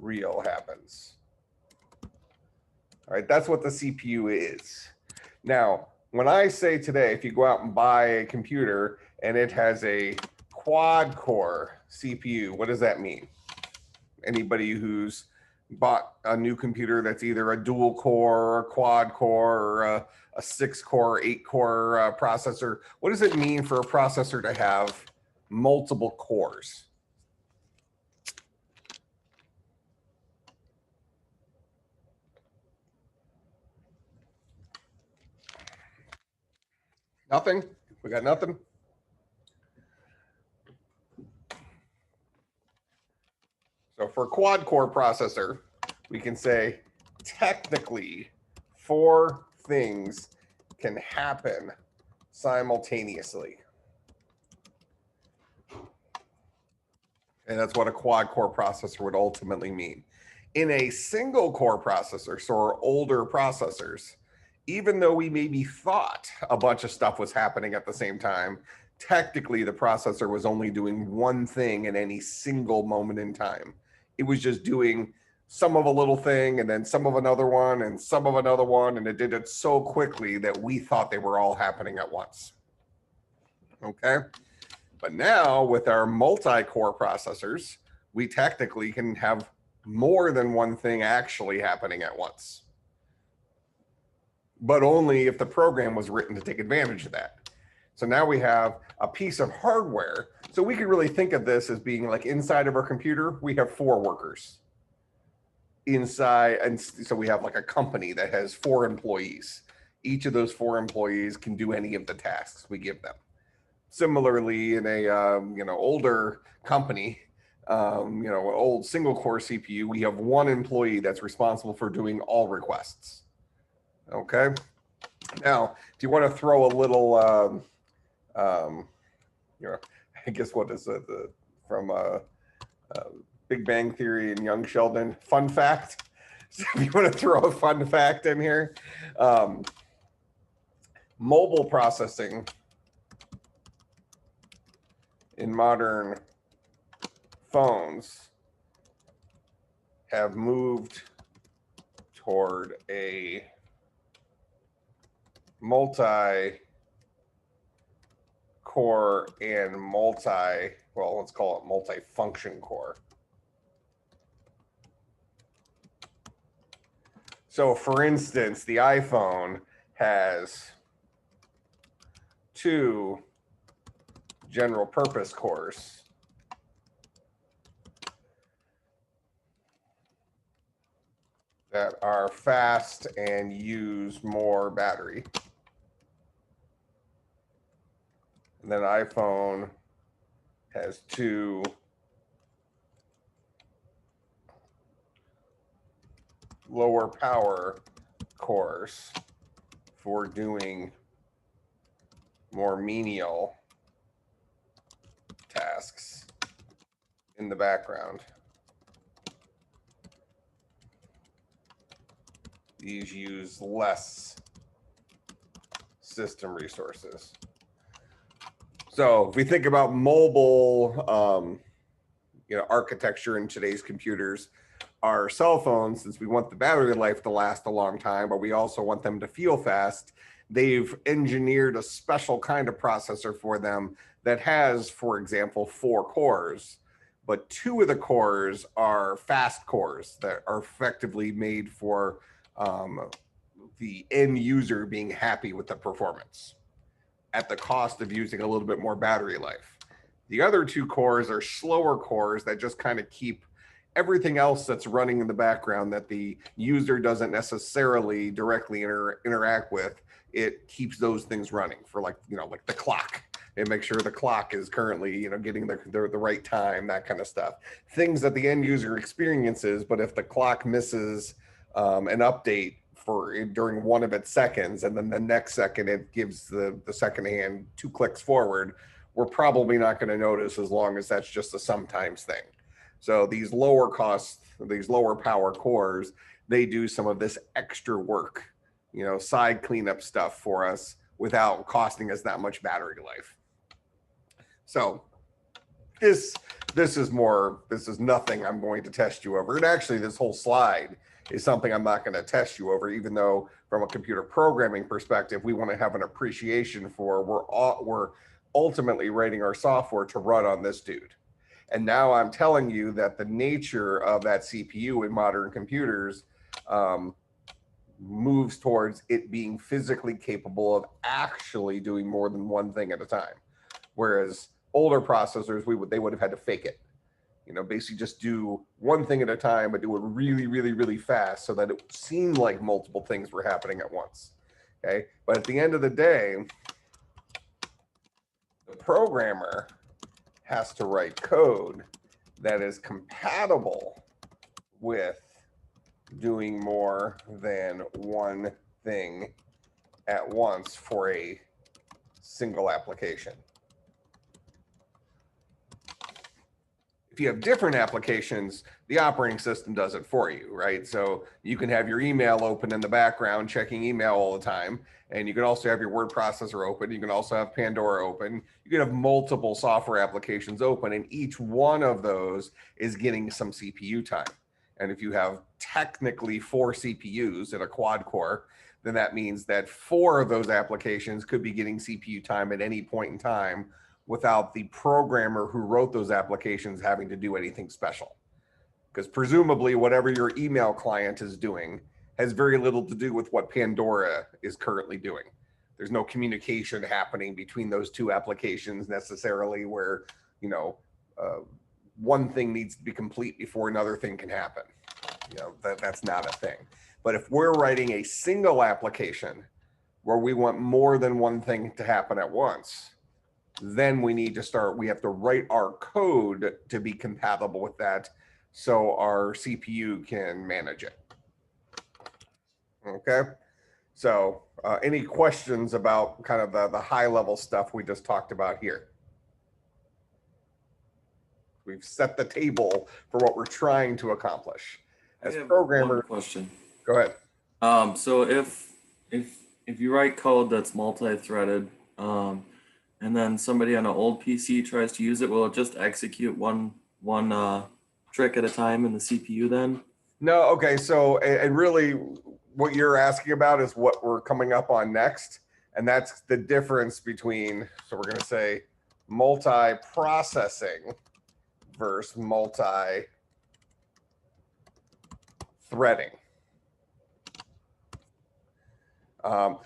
real happens. All right, that's what the CPU is. Now, when I say today, if you go out and buy a computer and it has a quad core CPU, what does that mean? Anybody who's bought a new computer that's either a dual core or a quad core or a 6-core, 8-core processor, what does it mean for a processor to have multiple cores? Nothing? We got nothing? So for a quad core processor, we can say technically 4 things can happen simultaneously. And that's what a quad core processor would ultimately mean. In a single core processor, so our older processors, even though we maybe thought a bunch of stuff was happening at the same time, technically the processor was only doing one thing in any single moment in time. It was just doing some of a little thing and then some of another one and some of another one, and it did it so quickly that we thought they were all happening at once. Okay, but now with our multi-core processors, we technically can have more than one thing actually happening at once, but only if the program was written to take advantage of that. So now we have a piece of hardware. So we could really think of this as being like inside of our computer, we have 4 workers inside. And so we have like a company that has 4 employees. Each of those 4 employees can do any of the tasks we give them. Similarly, in a older company, old single core CPU, we have 1 employee that's responsible for doing all requests. Okay. Now, do you want to throw a little, I guess what is it from Big Bang Theory and Young Sheldon? Fun fact. So if you want to throw a fun fact in here, mobile processing in modern phones have moved toward a multi-core and let's call it multi-function core. So for instance, the iPhone has 2 general purpose cores. That are fast and use more battery. And then iPhone has 2 lower power cores for doing more menial tasks in the background. These use less system resources. So if we think about mobile, architecture in today's computers, our cell phones, since we want the battery life to last a long time, but we also want them to feel fast, they've engineered a special kind of processor for them that has, for example, 4 cores, but 2 of the cores are fast cores that are effectively made for the end user being happy with the performance at the cost of using a little bit more battery life. The other 2 cores are slower cores that just kind of keep everything else that's running in the background that the user doesn't necessarily directly interact with. It keeps those things running for, like, you know, like the clock. It makes sure the clock is currently, you know, getting the right time, that kind of stuff. Things that the end user experiences, but if the clock misses an update during one of its seconds, and then the next second it gives the second hand 2 clicks forward, we're probably not going to notice, as long as that's just a sometimes thing. So these lower cost, these lower power cores, they do some of this extra work, you know, side cleanup stuff for us without costing us that much battery life. So this is nothing I'm going to test you over. And actually, this whole slide is something I'm not going to test you over, even though from a computer programming perspective, we want to have an appreciation for we're ultimately writing our software to run on this dude. And now I'm telling you that the nature of that CPU in modern computers moves towards it being physically capable of actually doing more than one thing at a time. Whereas older processors, they would have had to fake it. You know, basically just do one thing at a time, but do it really, really, really fast so that it seemed like multiple things were happening at once. Okay. But at the end of the day, the programmer has to write code that is compatible with doing more than one thing at once for a single application. If you have different applications, the operating system does it for you, right? So you can have your email open in the background, checking email all the time. And you can also have your word processor open. You can also have Pandora open. You can have multiple software applications open, and each one of those is getting some CPU time. And if you have technically 4 CPUs in a quad core, then that means that 4 of those applications could be getting CPU time at any point in time without the programmer who wrote those applications having to do anything special. Because presumably whatever your email client is doing has very little to do with what Pandora is currently doing. There's no communication happening between those 2 applications necessarily where, you know, one thing needs to be complete before another thing can happen. You know, that's not a thing. But if we're writing a single application where we want more than one thing to happen at once, then we have to write our code to be compatible with that so our CPU can manage it. Okay. So any questions about kind of the high level stuff we just talked about here? We've set the table for what we're trying to accomplish. As programmers, question. Go ahead. So if you write code that's multi-threaded, and then somebody on an old PC tries to use it, will it just execute one trick at a time in the CPU then? No. Okay. So, and really what you're asking about is what we're coming up on next. And that's the difference between, so we're going to say multi-processing versus multi-threading.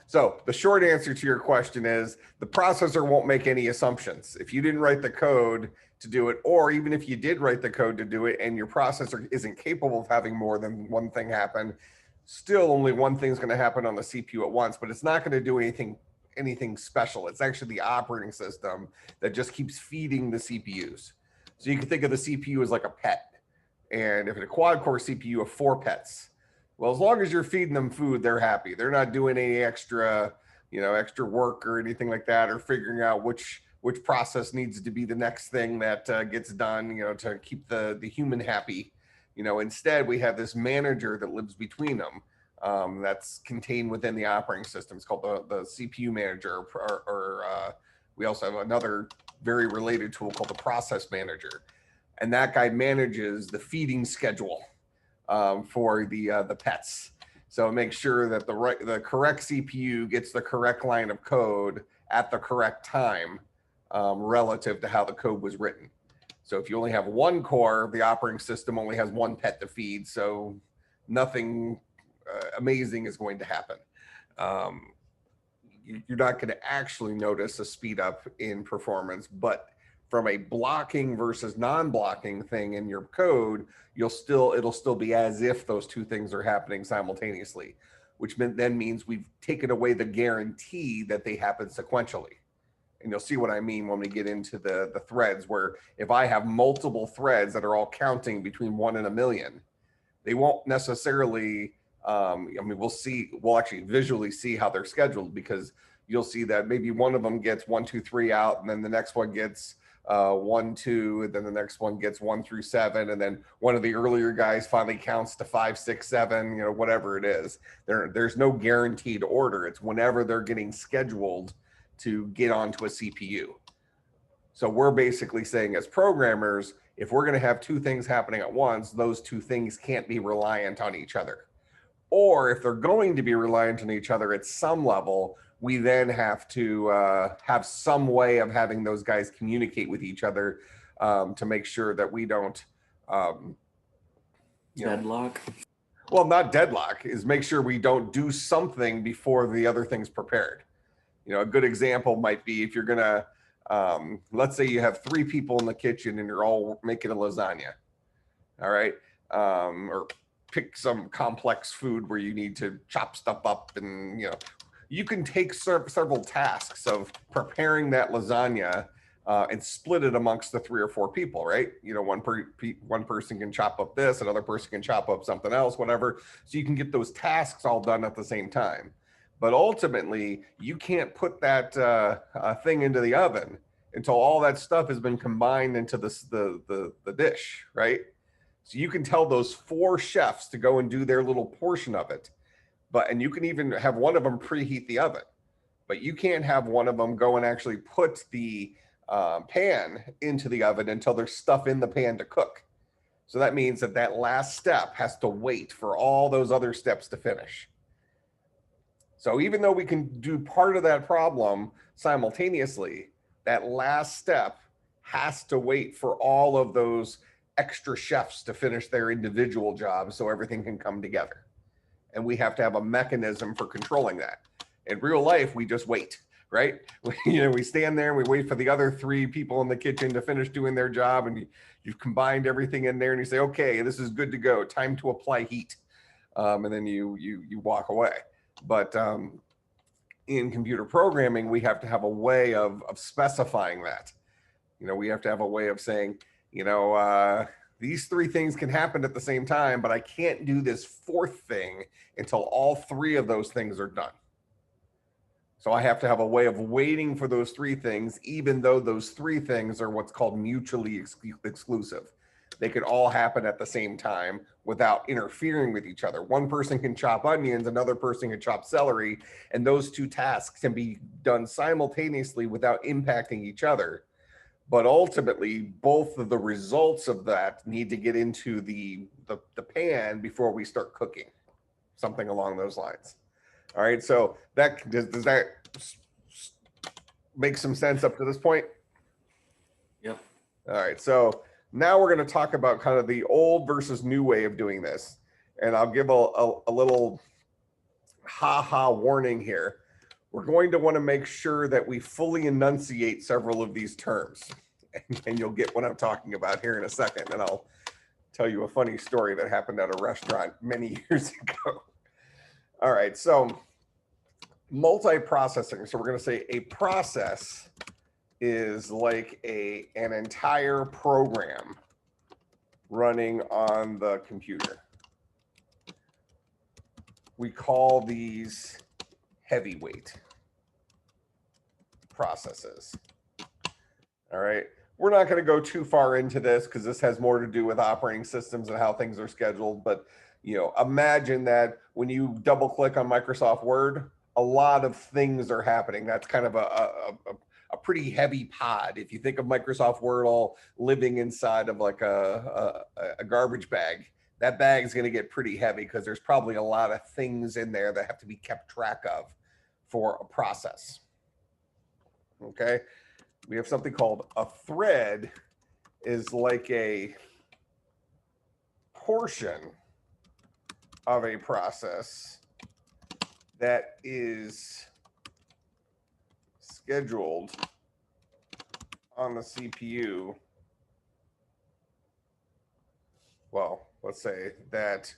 So the short answer to your question is the processor won't make any assumptions. If you didn't write the code to do it, or even if you did write the code to do it and your processor isn't capable of having more than one thing happen, still only one thing's going to happen on the CPU at once, but it's not going to do anything special. It's actually the operating system that just keeps feeding the CPUs. So you can think of the CPU as like a pet. And if it's a quad core CPU of 4 pets, well, as long as you're feeding them food, they're happy. They're not doing any extra work or anything like that, or figuring out which process needs to be the next thing that gets done, you know, to keep the human happy. You know, instead we have this manager that lives between them, that's contained within the operating system. It's called the CPU manager, or we also have another very related tool called the process manager, and that guy manages the feeding schedule for the pets. So make sure that the correct CPU gets the correct line of code at the correct time, relative to how the code was written. So if you only have one core, the operating system only has one pet to feed, so nothing amazing is going to happen. You're not going to actually notice a speed up in performance, but from a blocking versus non-blocking thing in your code, it'll still be as if those two things are happening simultaneously, which then means we've taken away the guarantee that they happen sequentially. And you'll see what I mean when we get into the threads, where if I have multiple threads that are all counting between 1 and 1,000,000, they won't necessarily, we'll actually visually see how they're scheduled, because you'll see that maybe one of them gets 1, 2, 3 out, and then the next one gets 1, 2, and then the next one gets 1 through 7, and then one of the earlier guys finally counts to 5, 6, 7, whatever it is. There's no guaranteed order. It's whenever they're getting scheduled to get onto a CPU. So we're basically saying, as programmers, if we're going to have two things happening at once, those two things can't be reliant on each other. Or if they're going to be reliant on each other at some level, we then have to have some way of having those guys communicate with each other, to make sure that we don't Deadlock. Well, not deadlock, is make sure we don't do something before the other thing's prepared. A good example might be if you're gonna, let's say you have 3 people in the kitchen and you're all making a lasagna, all right? Or pick some complex food where you need to chop stuff up, and you can take several tasks of preparing that lasagna and split it amongst the 3 or 4 people, right? One person can chop up this, another person can chop up something else, whatever. So you can get those tasks all done at the same time. But ultimately, you can't put that thing into the oven until all that stuff has been combined into the dish, right? So you can tell those 4 chefs to go and do their little portion of it, and you can even have one of them preheat the oven, but you can't have one of them go and actually put the pan into the oven until there's stuff in the pan to cook. So that means that last step has to wait for all those other steps to finish. So even though we can do part of that problem simultaneously, that last step has to wait for all of those extra chefs to finish their individual jobs so everything can come together. And we have to have a mechanism for controlling that. In real life, we just wait, right? We stand there and we wait for the other 3 people in the kitchen to finish doing their job, and you've combined everything in there and you say, okay, this is good to go, time to apply heat. And then you walk away. But in computer programming, we have to have a way of specifying that. We have to have a way of saying, these 3 things can happen at the same time, but I can't do this 4th thing until all 3 of those things are done. So I have to have a way of waiting for those 3 things, even though those 3 things are what's called mutually exclusive. They could all happen at the same time without interfering with each other. One person can chop onions, another person can chop celery, and those 2 tasks can be done simultaneously without impacting each other. But ultimately, both of the results of that need to get into the pan before we start cooking, something along those lines. All right, so does that make some sense up to this point? Yep. All right, so now we're going to talk about kind of the old versus new way of doing this. And I'll give a little ha-ha warning here. We're going to want to make sure that we fully enunciate several of these terms. And you'll get what I'm talking about here in a second. And I'll tell you a funny story that happened at a restaurant many years ago. All right, so multiprocessing. So we're going to say a process is like an entire program running on the computer. We call these heavyweight processes. All right. We're not going to go too far into this because this has more to do with operating systems and how things are scheduled. But, imagine that when you double click on Microsoft Word, a lot of things are happening. That's kind of a pretty heavy pod. If you think of Microsoft Word all living inside of like a garbage bag, that bag is going to get pretty heavy because there's probably a lot of things in there that have to be kept track of for a process. Okay, we have something called a thread is like a portion of a process that is scheduled on the CPU. Well, let's say that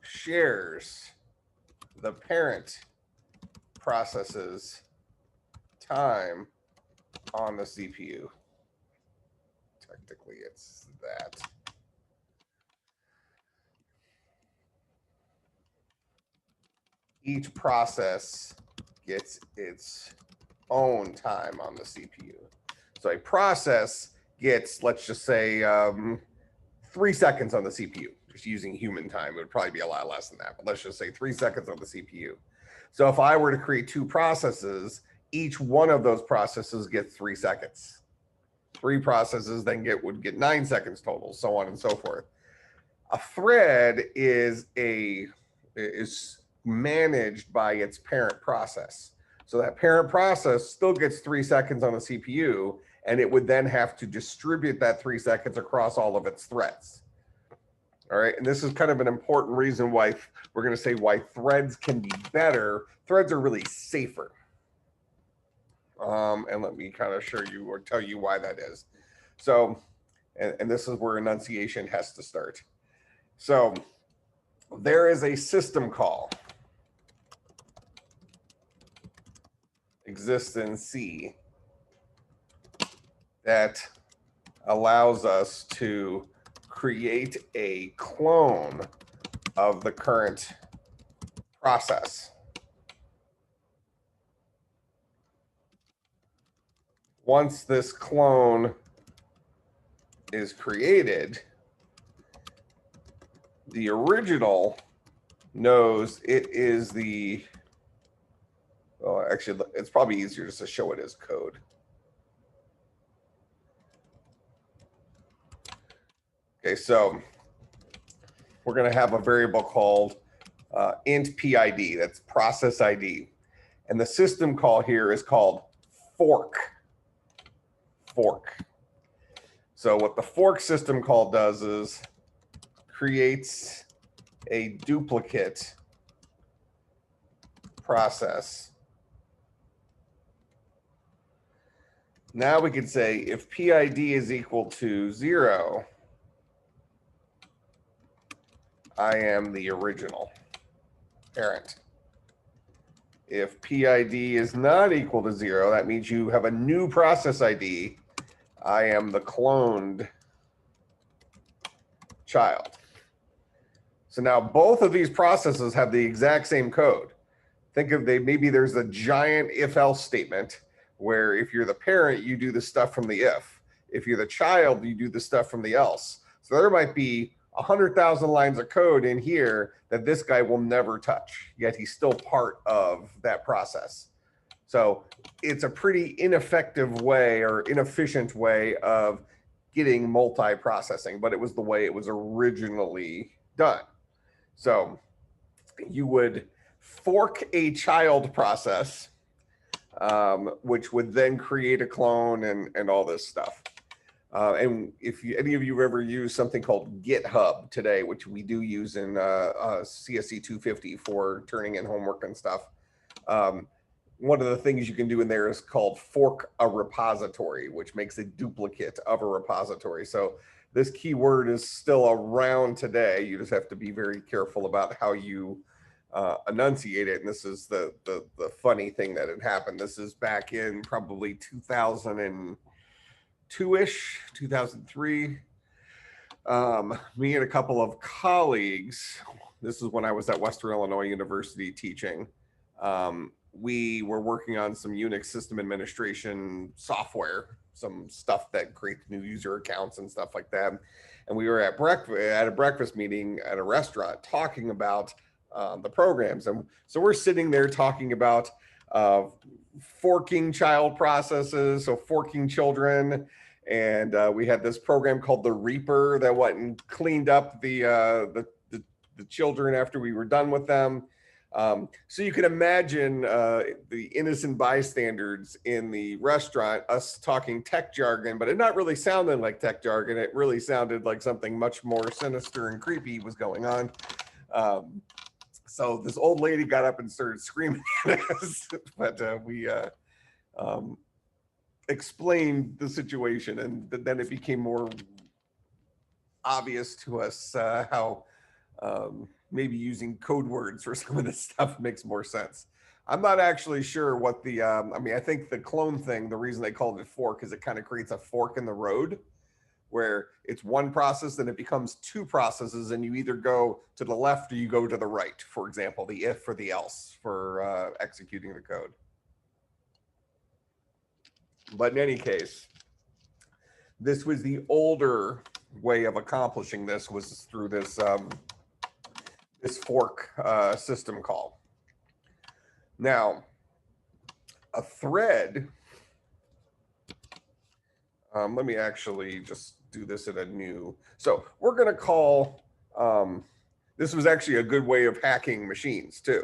shares the parent process's time on the CPU. Technically, it's that. Each process gets its own time on the CPU. So a process gets, let's just say, 3 seconds on the CPU. Just using human time, it would probably be a lot less than that, but let's just say 3 seconds on the CPU. So if I were to create 2 processes, each one of those processes gets 3 seconds. 3 processes then would get 9 seconds total, so on and so forth. A thread is managed by its parent process. So that parent process still gets 3 seconds on the CPU, and it would then have to distribute that 3 seconds across all of its threads. All right, and this is kind of an important reason why we're going to say why threads can be better. Threads are really safer. And let me kind of show you or tell you why that is. So, and this is where enunciation has to start. So there is a system call exists in C that allows us to create a clone of the current process. Once this clone is created, the original knows it is the, well, actually, it's probably easier just to show it as code. Okay, so we're going to have a variable called int PID, that's process ID. And the system call here is called fork. So what the fork system call does is creates a duplicate process. Now we could say if PID is equal to 0, I am the original parent. If PID is not equal to 0, that means you have a new process ID. I am the cloned child. So now both of these processes have the exact same code. Think of maybe there's a giant if-else statement where if you're the parent, you do the stuff from the if. If you're the child, you do the stuff from the else. So there might be 100,000 lines of code in here that this guy will never touch, yet he's still part of that process. So it's a pretty ineffective way or inefficient way of getting multi-processing, but it was the way it was originally done. So you would fork a child process, which would then create a clone and all this stuff. And if any of you have ever used something called GitHub today, which we do use in CSC200 for turning in homework and stuff, one of the things you can do in there is called fork a repository, which makes a duplicate of a repository. So this keyword is still around today. You just have to be very careful about how you enunciate it. And this is the funny thing that had happened. This is back in probably 2002-ish, 2003. Me and a couple of colleagues, this is when I was at Western Illinois University teaching, we were working on some Unix system administration software, some stuff that creates new user accounts and stuff like that. And we were at a breakfast meeting at a restaurant talking about the programs. And so we're sitting there talking about forking child processes, so forking children. And we had this program called the Reaper that went and cleaned up the children after we were done with them. So you can imagine the innocent bystanders in the restaurant, us talking tech jargon, but it not really sounding like tech jargon. It really sounded like something much more sinister and creepy was going on. So this old lady got up and started screaming at us, but we explained the situation, and then it became more obvious to us how maybe using code words for some of this stuff makes more sense. I'm not actually sure what the, I mean, I think the clone thing, the reason they called it fork is it kind of creates a fork in the road where it's one process, then it becomes two processes, and you either go to the left or you go to the right. For example, the if or the else for executing the code. But in any case, this was the older way of accomplishing this, was through this this fork system call. Now, a thread, let me actually just do this in a new, so we're going to call, this was actually a good way of hacking machines too.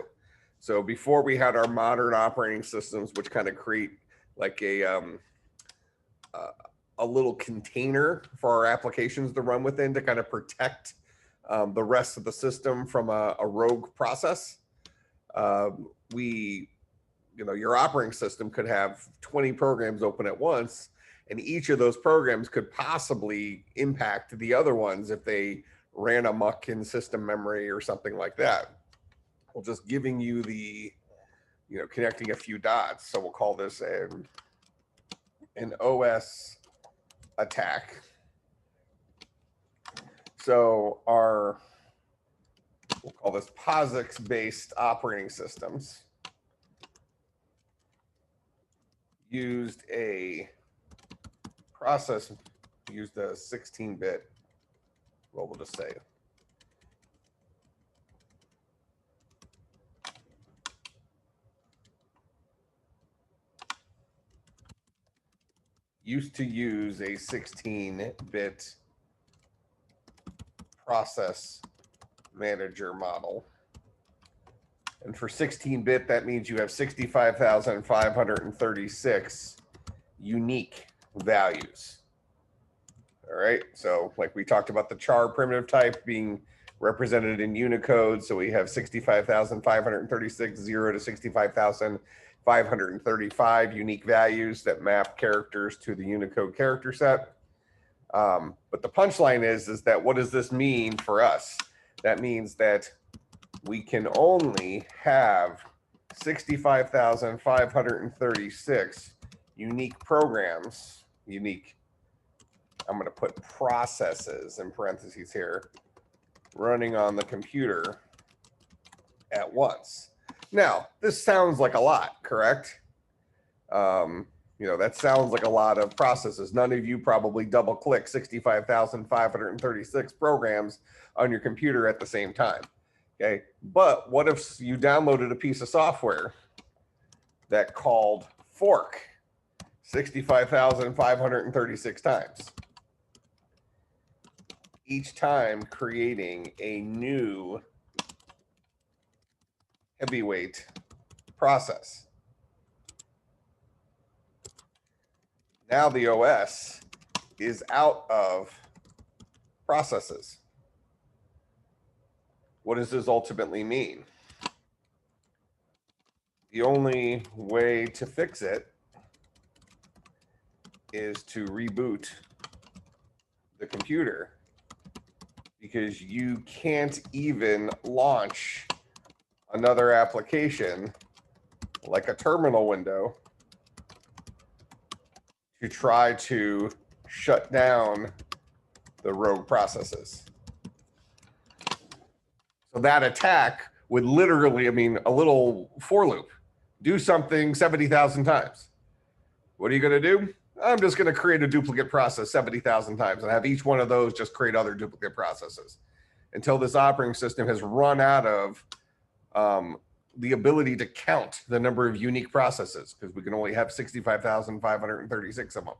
So before we had our modern operating systems, which kind of create like a little container for our applications to run within to kind of protect the rest of the system from a rogue process. Your operating system could have 20 programs open at once, and each of those programs could possibly impact the other ones if they ran amok in system memory or something like that. Well, just giving you the, connecting a few dots. So we'll call this an OS attack. So we'll call this POSIX-based operating systems used a 16-bit, well, we'll just say used to use a 16-bit process manager model. And for 16-bit, that means you have 65,536 unique values. All right, so like we talked about the char primitive type being represented in Unicode. So we have 65,536, 0 to 65,535 unique values that map characters to the Unicode character set. But the punchline is that what does this mean for us? That means that we can only have 65,536 unique programs, I'm going to put processes in parentheses here, running on the computer at once. Now, this sounds like a lot, correct? That sounds like a lot of processes. None of you probably double click 65,536 programs on your computer at the same time. Okay, but what if you downloaded a piece of software that called fork 65,536 times, each time creating a new heavyweight process? Now the OS is out of processes. What does this ultimately mean? The only way to fix it is to reboot the computer, because you can't even launch another application like a terminal window to try to shut down the rogue processes. So that attack would literally, a little for loop, do something 70,000 times. What are you going to do? I'm just going to create a duplicate process 70,000 times and have each one of those just create other duplicate processes until this operating system has run out of the ability to count the number of unique processes, because we can only have 65,536 of them.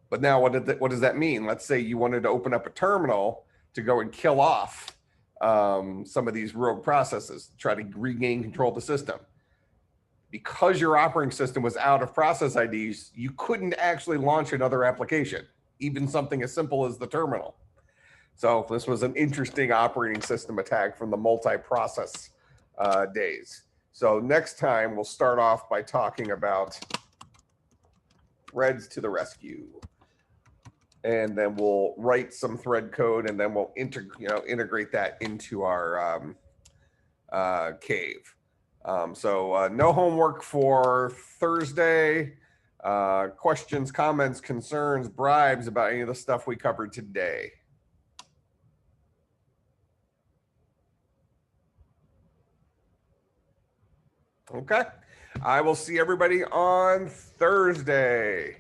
But now what does that mean? Let's say you wanted to open up a terminal to go and kill off some of these rogue processes, try to regain control of the system. Because your operating system was out of process IDs, you couldn't actually launch another application, even something as simple as the terminal. So this was an interesting operating system attack from the multi-process days. So next time we'll start off by talking about threads to the rescue. And then we'll write some thread code, and then we'll integrate that into our cave. So no homework for Thursday. Questions, comments, concerns, bribes about any of the stuff we covered today? Okay. I will see everybody on Thursday.